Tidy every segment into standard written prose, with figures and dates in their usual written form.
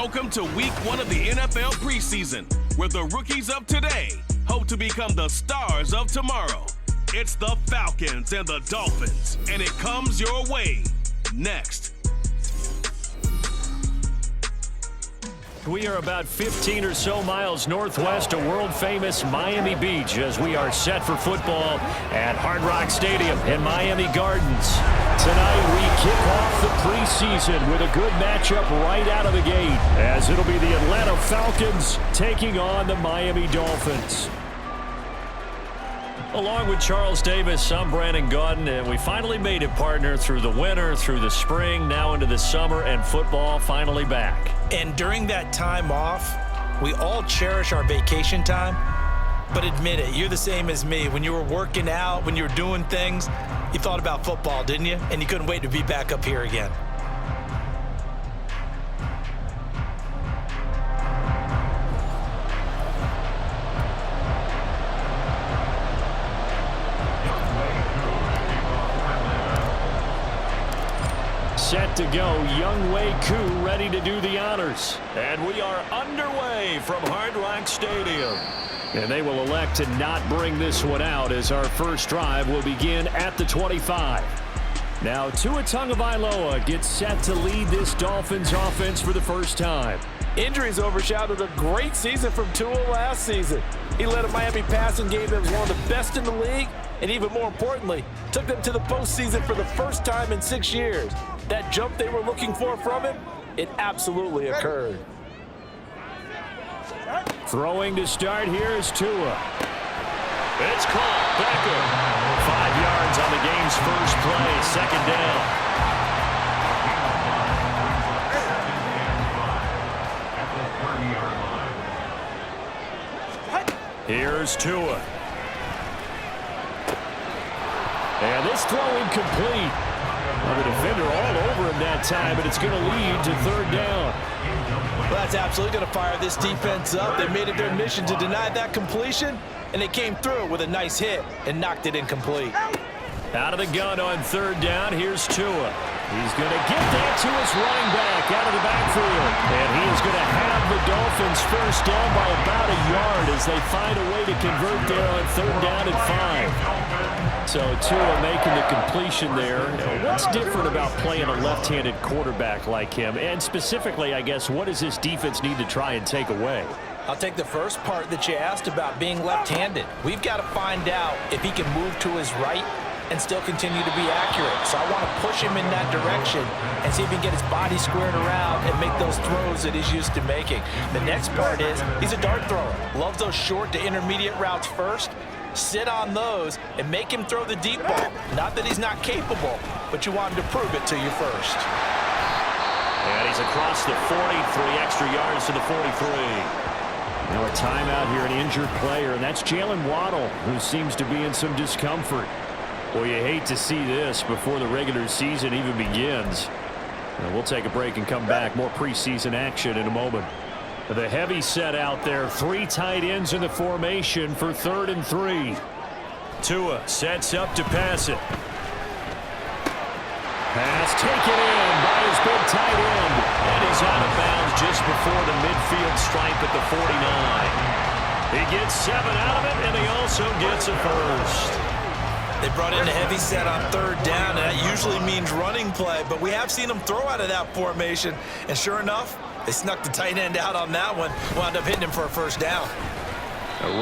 Welcome to week 1 of the NFL preseason, where the rookies of today hope to become the stars of tomorrow. It's the Falcons and the Dolphins, and it comes your way next. We are about 15 or so miles northwest of world-famous Miami Beach as we are set for football at Hard Rock Stadium in Miami Gardens. Tonight we kick off the preseason with a good matchup right out of the gate, as it'll be the Atlanta Falcons taking on the Miami Dolphins. Along with Charles Davis, I'm Brandon Gaudin, and we finally made it, partner, through the winter, through the spring, now into the summer, and football finally back. And during that time off, we all cherish our vacation time. But admit it, you're the same as me. When you were working out, when you were doing things, you thought about football, didn't you? And you couldn't wait to be back up here again. Set to go, Younghoe Koo ready to do the honors. And we are underway from Hard Rock Stadium. And they will elect to not bring this one out as our first drive will begin at the 25. Now Tua Tagovailoa gets set to lead this Dolphins offense for the first time. Injuries overshadowed a great season from Tua last season. He led a Miami passing game that was one of the best in the league, and even more importantly, took them to the postseason for the first time in 6 years. That jump they were looking for from him, it absolutely occurred. Throwing to start here is Tua. It's caught. Becker. 5 yards on the game's first play. Second down. Here's Tua. And this throw incomplete. Well, the defender all over him that time, but it's going to lead to third down. Well, that's absolutely going to fire this defense up. They made it their mission to deny that completion, and they came through with a nice hit and knocked it incomplete. Out of the gun on third down, here's Tua. He's going to get that to his running back out of the backfield. And he is going to have the Dolphins first down by about a yard as they find a way to convert there on third down and 5. So Tua making the completion there. What's different about playing a left-handed quarterback like him? And specifically, I guess, what does this defense need to try and take away? I'll take the first part that you asked about being left-handed. We've got to find out if he can move to his right and still continue to be accurate. So I want to push him in that direction and see if he can get his body squared around and make those throws that he's used to making. The next part is he's a dart thrower. Loves those short to intermediate routes first. Sit on those and make him throw the deep ball. Not that he's not capable, but you want him to prove it to you first. And he's across the 40, 3 extra yards to the 43. Now a timeout here, an injured player, and that's Jalen Waddle, who seems to be in some discomfort. Well, you hate to see this before the regular season even begins. Now, we'll take a break and come back. More preseason action in a moment. The heavy set out there. 3 tight ends in the formation for 3rd and 3. Tua sets up to pass it. Pass taken in by his big tight end. And he's out of bounds just before the midfield stripe at the 49. He gets 7 out of it, and he also gets a first. They brought in a heavy set on third down, and that usually means running play, but we have seen them throw out of that formation, and sure enough, they snuck the tight end out on that one, wound up hitting him for a first down.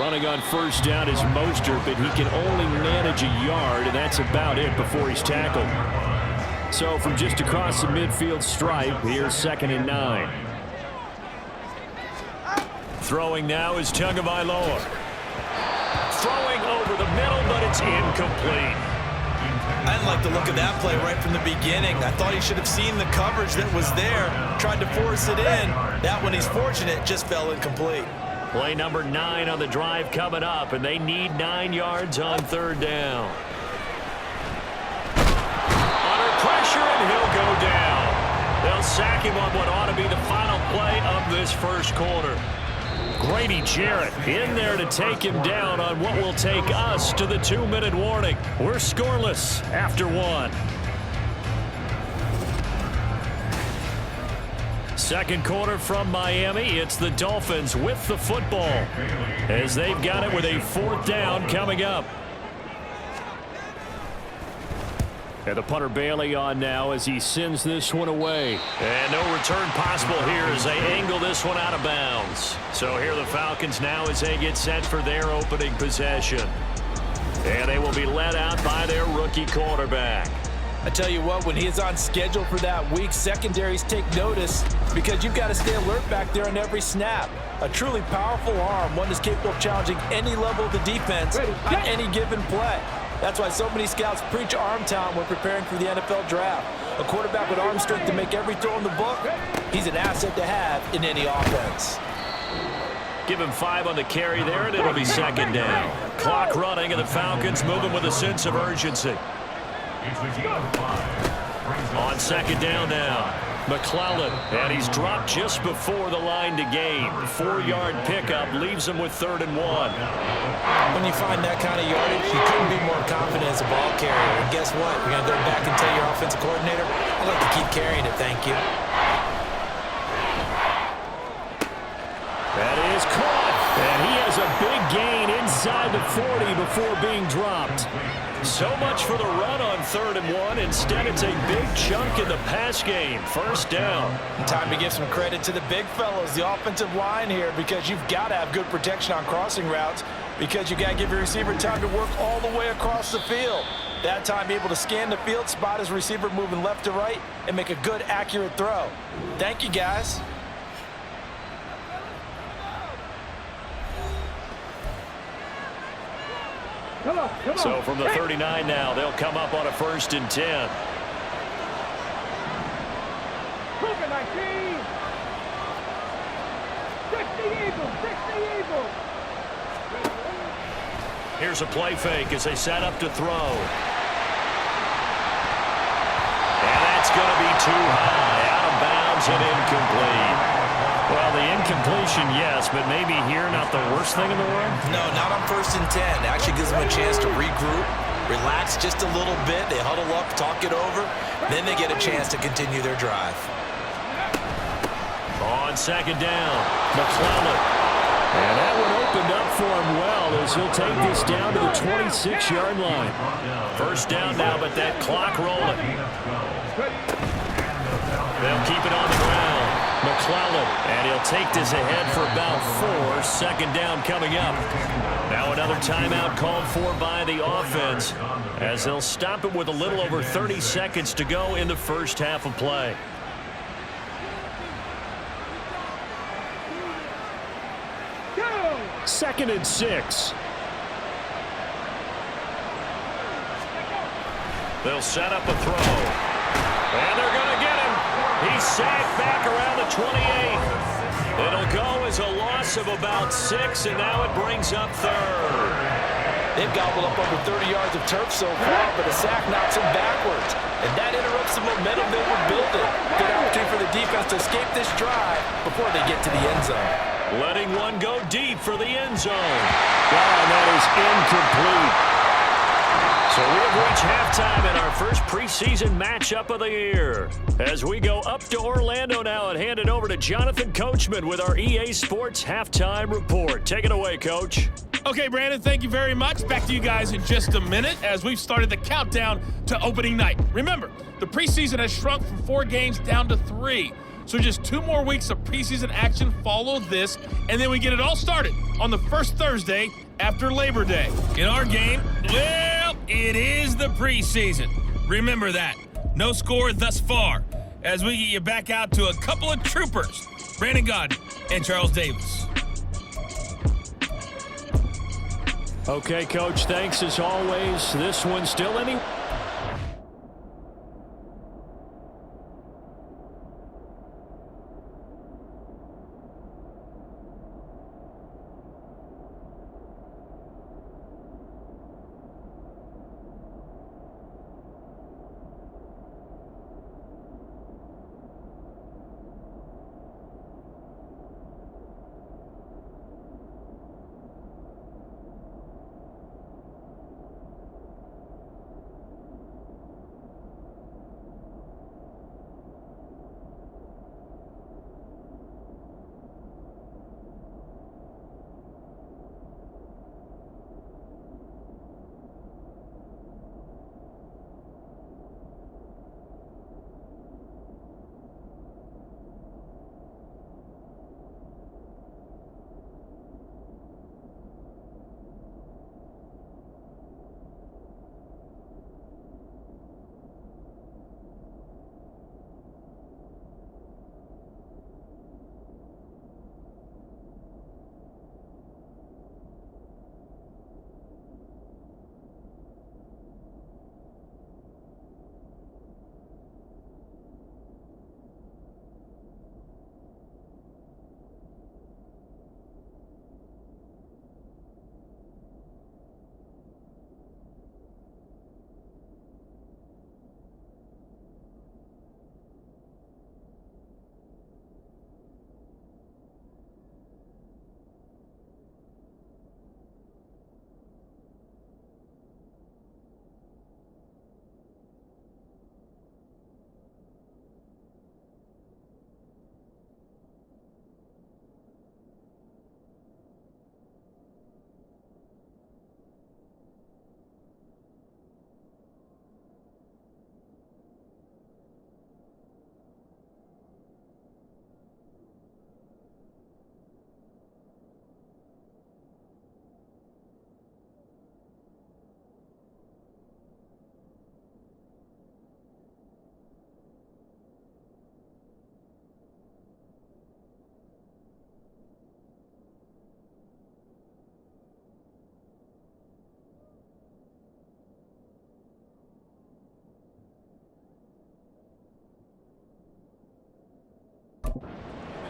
Running on first down is Mostert, but he can only manage a yard, and that's about it before he's tackled. So from just across the midfield stripe, here's 2nd and 9. Throwing now is Tagovailoa. Throwing over the middle, but it's incomplete. I didn't like the look of that play right from the beginning. I thought he should have seen the coverage that was there, tried to force it in. That one, he's fortunate, just fell incomplete. Play number 9 on the drive coming up, and they need 9 yards on third down. Under pressure, and he'll go down. They'll sack him on what ought to be the final play of this first quarter. Grady Jarrett in there to take him down on what will take us to the 2-minute warning. We're scoreless after 1. Second quarter from Miami. It's the Dolphins with the football as they've got it with a 4th down coming up. And the punter Bailey on now as he sends this one away. And no return possible here as they angle this one out of bounds. So here the Falcons now as they get set for their opening possession. And they will be led out by their rookie quarterback. I tell you what, when he is on schedule for that week, secondaries take notice because you've got to stay alert back there on every snap. A truly powerful arm, one that's capable of challenging any level of the defense on any given play. That's why so many scouts preach arm talent when preparing for the NFL draft. A quarterback with arm strength to make every throw in the book, he's an asset to have in any offense. Give him 5 on the carry there, and it'll be 2nd down. Clock running, and the Falcons moving with a sense of urgency. On 2nd down now, McClellan, and he's dropped just before the line to gain. 4-yard pickup leaves him with 3rd and 1. When you find that kind of yardage, you couldn't be more confident as a ball carrier. And guess what? You're going to go back and tell your offensive coordinator, I'd like to keep carrying it, thank you. That is caught, and he has a big gain inside the 40 before being dropped. So much for the run on 3rd and 1. Instead, it's a big chunk in the pass game. 1st down. Time to give some credit to the big fellows, the offensive line here, because you've got to have good protection on crossing routes because you got to give your receiver time to work all the way across the field. That time, be able to scan the field, spot his receiver moving left to right, and make a good, accurate throw. Thank you, guys. So from the 39 now, they'll come up on a 1st and 10. Here's a play fake as they set up to throw. And that's going to be too high, out of bounds and incomplete. Well, the incompletion, yes, but maybe here not the worst thing in the world? No, not on 1st and 10. It actually gives them a chance to regroup, relax just a little bit. They huddle up, talk it over. Then they get a chance to continue their drive. On 2nd down, McClellan. And that one opened up for him well as he'll take this down to the 26-yard line. 1st down now, but that clock rolling. They'll keep it on the ground. McClellan, and he'll take this ahead for about 4. 2nd down coming up. Now another timeout called for by the offense as they'll stop it with a little over 30 seconds to go in the 1st half of play. Second and 6. They'll set up a throw. And they're going to get him. He's sacked back around the 28th. It'll go as a loss of about 6, and now it brings up 3rd. They've gobbled up over 30 yards of turf so far, but a sack knocks them backwards. And that interrupts the momentum they were building. Good opportunity for the defense to escape this drive before they get to the end zone. Letting one go deep for the end zone. And that is incomplete. So we have reached halftime in our first preseason matchup of the year. As we go up to Orlando now and hand it over to Jonathan Coachman with our EA Sports Halftime Report. Take it away, Coach. Okay, Brandon, thank you very much. Back to you guys in just a minute as we've started the countdown to opening night. Remember, the preseason has shrunk from 4 games down to 3. So just 2 more weeks of preseason action follow this, and then we get it all started on the first Thursday after Labor Day. In our game, well, it is the preseason. Remember that. No score thus far as we get you back out to a couple of troopers, Brandon Gaudin and Charles Davis. Okay, Coach, thanks as always. This one still any...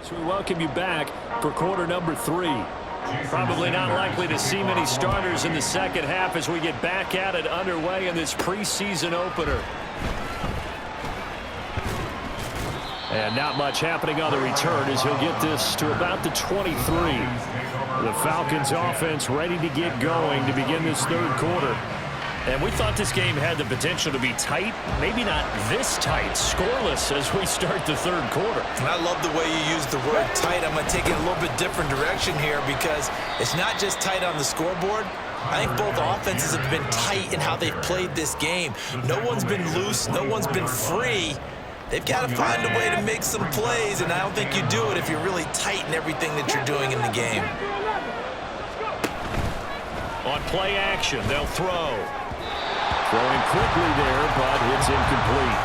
So we welcome you back for quarter number 3. Probably not likely to see many starters in the second half as we get back at it underway in this preseason opener. And not much happening on the return as he'll get this to about the 23. The Falcons offense ready to get going to begin this third quarter. And we thought this game had the potential to be tight, maybe not this tight, scoreless as we start the third quarter. And I love the way you use the word tight. I'm going to take it a little bit different direction here because it's not just tight on the scoreboard. I think both offenses have been tight in how they've played this game. No one's been loose. No one's been free. They've got to find a way to make some plays, and I don't think you do it if you're really tight in everything that you're doing in the game. On play action, they'll throw. Throwing quickly there, but it's incomplete.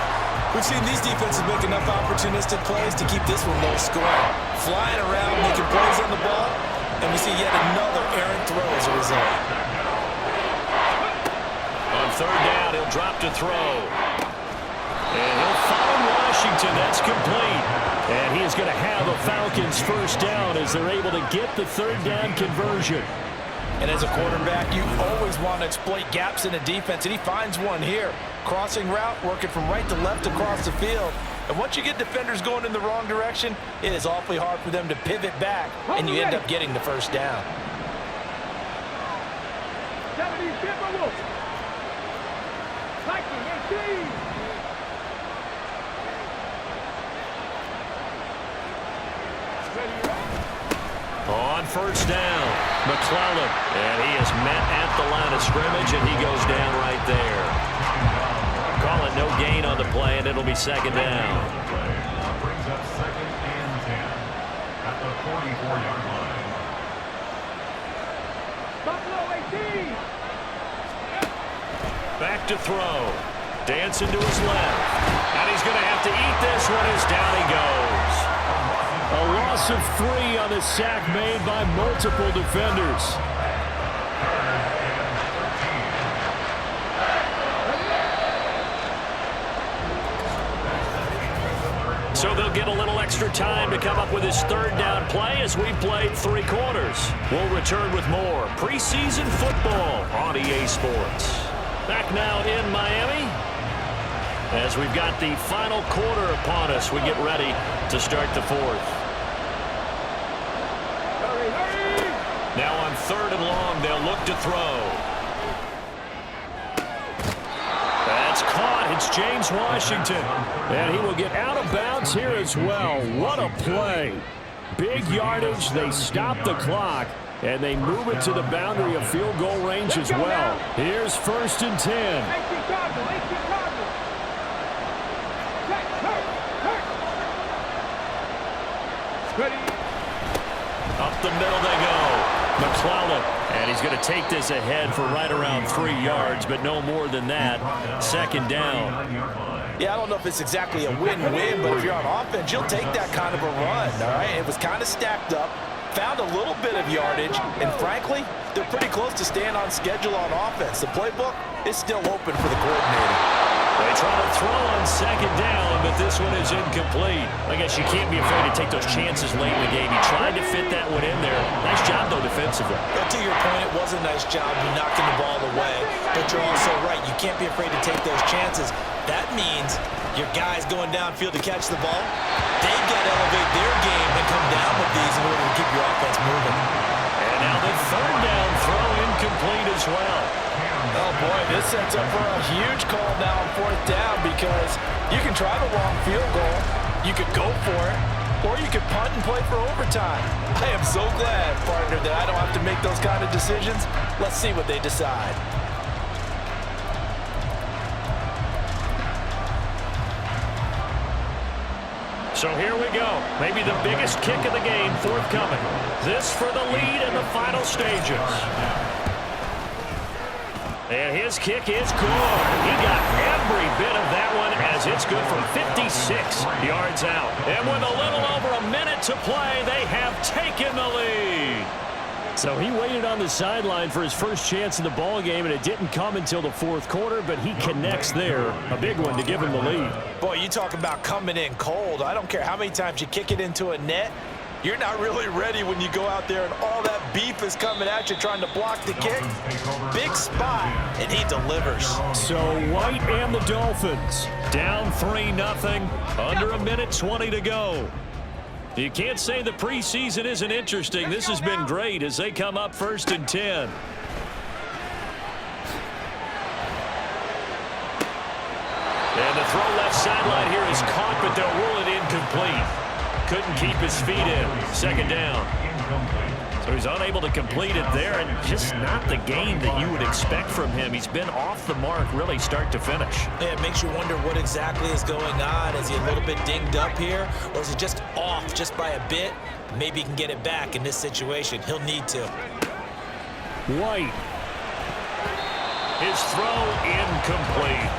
We've seen these defenses make enough opportunistic plays to keep this one low scoring. Flying around, making plays on the ball, and we see yet another errant throw as a result. On third down, he'll drop to throw. And he'll find Washington. That's complete. And he is going to have a Falcons first down as they're able to get the third down conversion. And as a quarterback, you always want to exploit gaps in a defense, and he finds one here. Crossing route, working from right to left across the field. And once you get defenders going in the wrong direction, it is awfully hard for them to pivot back, and you end up getting the first down. On first down, McClellan, and he is met at the line of scrimmage, and he goes down right there. Call it no gain on the play, and it'll be second down. Brings up second and 10 at the 44-yard line. Back to throw. Dancing to his left. And he's going to have to eat this one as down he goes. A loss of 3 on the sack made by multiple defenders. So they'll get a little extra time to come up with his third down play as we've played 3 quarters. We'll return with more preseason football on EA Sports. Back now in Miami as we've got the final quarter upon us. We get ready to start the fourth. Now on third and long, they'll look to throw. That's caught. It's James Washington. And he will get out of bounds here as well. What a play. Big yardage. They stop the clock. And they move it to the boundary of field goal range as well. Here's first and 10. Up the middle they go. McClellan. And he's going to take this ahead for right around 3 yards, but no more than that. Second down. Yeah, I don't know if it's exactly a win-win, but if you're on offense, you'll take that kind of a run, all right? It was kind of stacked up, found a little bit of yardage, and frankly, they're pretty close to staying on schedule on offense. The playbook is still open for the coordinator. They try to throw on second down, but this one is incomplete. I guess you can't be afraid to take those chances late in the game. He tried to fit that one in there. Nice job, though, defensively. But to your point, it was a nice job knocking the ball away. But you're also right. You can't be afraid to take those chances. That means your guys going downfield to catch the ball, they've got to elevate their game and come down with these in order to keep your offense moving. And now the third down throw incomplete as well. Oh, boy, this sets up for a huge call now on fourth down because you can try the long field goal, you could go for it, or you could punt and play for overtime. I am so glad, partner, that I don't have to make those kind of decisions. Let's see what they decide. So here we go. Maybe the biggest kick of the game forthcoming. This for the lead in the final stages. And his kick is good. He got every bit of that one as it's good from 56 yards out. And with a little over a minute to play, they have taken the lead. So he waited on the sideline for his first chance in the ball game, and it didn't come until the fourth quarter, but he connects there. A big one to give him the lead. Boy, you talk about coming in cold. I don't care how many times you kick it into a net. You're not really ready when you go out there and all that beef is coming at you trying to block the kick. Big spot, and he delivers. So White and the Dolphins down 3-0, under 1:20 to go. You can't say the preseason isn't interesting. This has been great as they come up 1st and 10. And the throw left sideline here is caught, but they'll rule it incomplete. Couldn't keep his feet in. 2nd down. So he's unable to complete it there, and just not the game that you would expect from him. He's been off the mark really start to finish. Yeah, it makes you wonder what exactly is going on. Is he a little bit dinged up here, or is he just off just by a bit? Maybe he can get it back in this situation. He'll need to. White. His throw incomplete.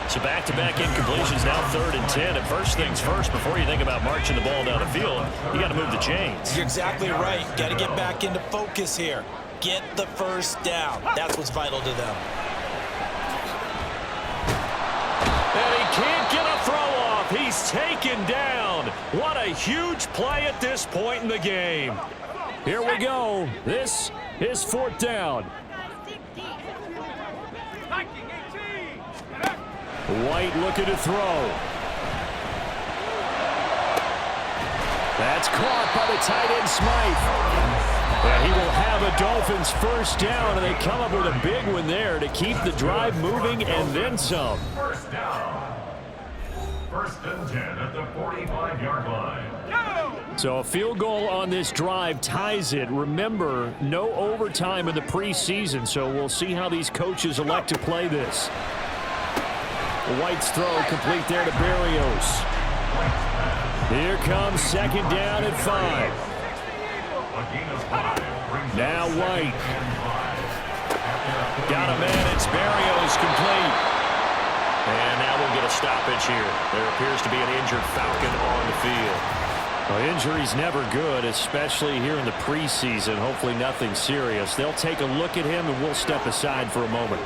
So back-to-back incompletions, now 3rd and 10. And first things first, before you think about marching the ball down the field, you got to move the chains. You're exactly right. Got to get back into focus here. Get the first down. That's what's vital to them. And he can't get a throw off. He's taken down. What a huge play at this point in the game. Here we go. This is 4th down. White looking to throw. That's caught by the tight end Smythe. And he will have a Dolphins first down, and they come up with a big one there to keep the drive moving and then some. First down. 1st and 10 at the 45-yard line. So a field goal on this drive ties it. Remember, no overtime in the preseason, so we'll see how these coaches elect to play this. White's throw complete there to Berrios. Here comes 2nd down at 5. Now White. Got a man. It's Berrios complete. And now we'll get a stoppage here. There appears to be an injured Falcon on the field. Well, injury's never good, especially here in the preseason. Hopefully nothing serious. They'll take a look at him, and we'll step aside for a moment.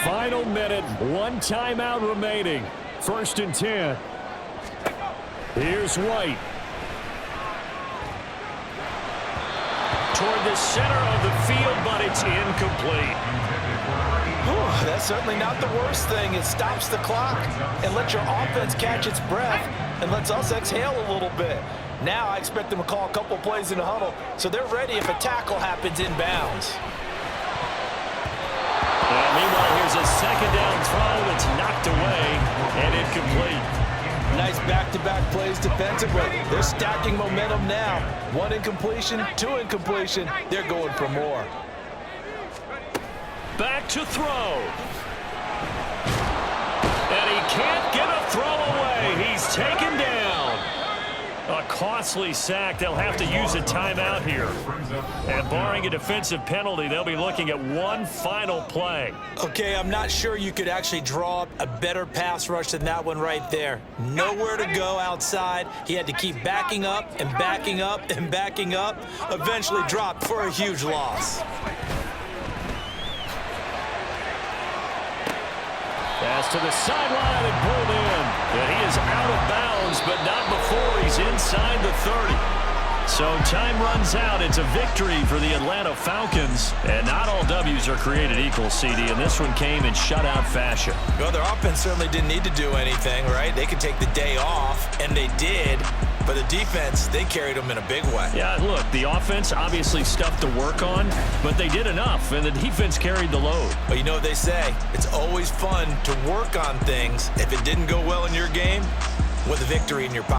Final minute, 1 timeout remaining. 1st and 10. Here's White. Toward the center of the field, but it's incomplete. Whew, that's certainly not the worst thing. It stops the clock and lets your offense catch its breath and lets us exhale a little bit. Now I expect them to call a couple plays in the huddle, so they're ready if a tackle happens inbounds. Meanwhile, here's a 2nd down throw that's knocked away and incomplete. Nice back-to-back plays defensively. They're stacking momentum now. 1 incompletion, 2 incompletion. They're going for more. Back to throw. And he can't get a throw away. He's taken down. A costly sack. They'll have to use a timeout here. And barring a defensive penalty, they'll be looking at one final play. Okay, I'm not sure you could actually draw up a better pass rush than that one right there. Nowhere to go outside. He had to keep backing up and backing up and backing up. Eventually dropped for a huge loss. Pass to the sideline and pulled in. And he is out of bounds, but not before he's inside the 30. So time runs out. It's a victory for the Atlanta Falcons. And not all W's are created equal, CD, and this one came in shutout fashion. Well, their offense certainly didn't need to do anything, right? They could take the day off, and they did. But the defense, they carried them in a big way. Yeah, look, the offense obviously stuff to work on, but they did enough, and the defense carried the load. But you know what they say, it's always fun to work on things if it didn't go well in your game with a victory in your pocket.